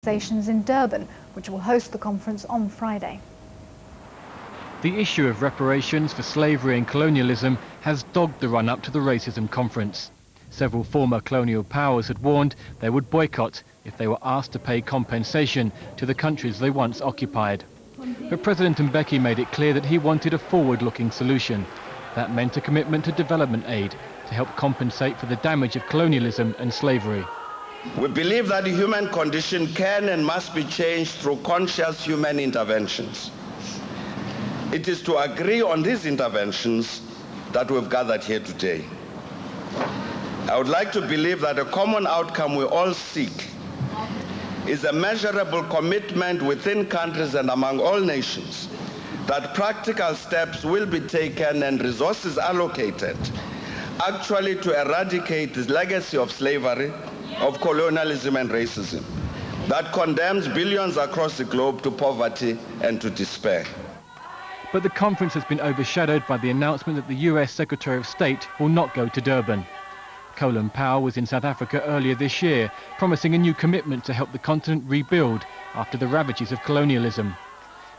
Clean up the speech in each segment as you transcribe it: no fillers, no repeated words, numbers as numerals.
stations in Durban, which will host the conference on Friday. The issue of reparations for slavery and colonialism has dogged the run-up to the racism conference. Several former colonial powers had warned they would boycott if they were asked to pay compensation to the countries they once occupied. But President Mbeki made it clear that he wanted a forward-looking solution. That meant a commitment to development aid to help compensate for the damage of colonialism and slavery. We believe that the human condition can and must be changed through conscious human interventions. It is to agree on these interventions that we've gathered here today. I would like to believe that a common outcome we all seek is a measurable commitment within countries and among all nations that practical steps will be taken and resources allocated actually to eradicate the legacy of slavery, of colonialism and racism that condemns billions across the globe to poverty and to despair. But the conference has been overshadowed by the announcement that the US Secretary of State will not go to Durban. Colin Powell was in South Africa earlier this year, promising a new commitment to help the continent rebuild after the ravages of colonialism.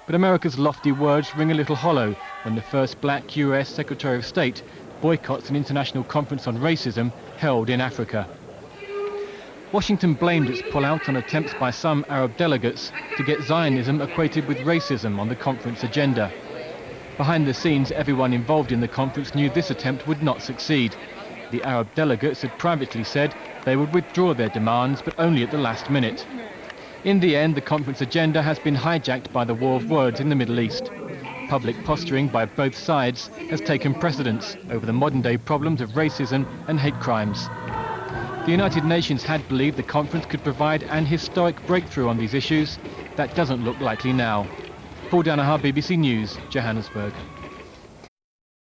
But America's lofty words ring a little hollow when the first black US Secretary of State boycotts an international conference on racism held in Africa. Washington blamed its pullout on attempts by some Arab delegates to get Zionism equated with racism on the conference agenda. Behind the scenes, everyone involved in the conference knew this attempt would not succeed. The Arab delegates had privately said they would withdraw their demands, but only at the last minute. In the end, the conference agenda has been hijacked by the war of words in the Middle East. Public posturing by both sides has taken precedence over the modern-day problems of racism and hate crimes. The United Nations had believed the conference could provide an historic breakthrough on these issues. That doesn't look likely now. Paul Danaher, BBC News, Johannesburg.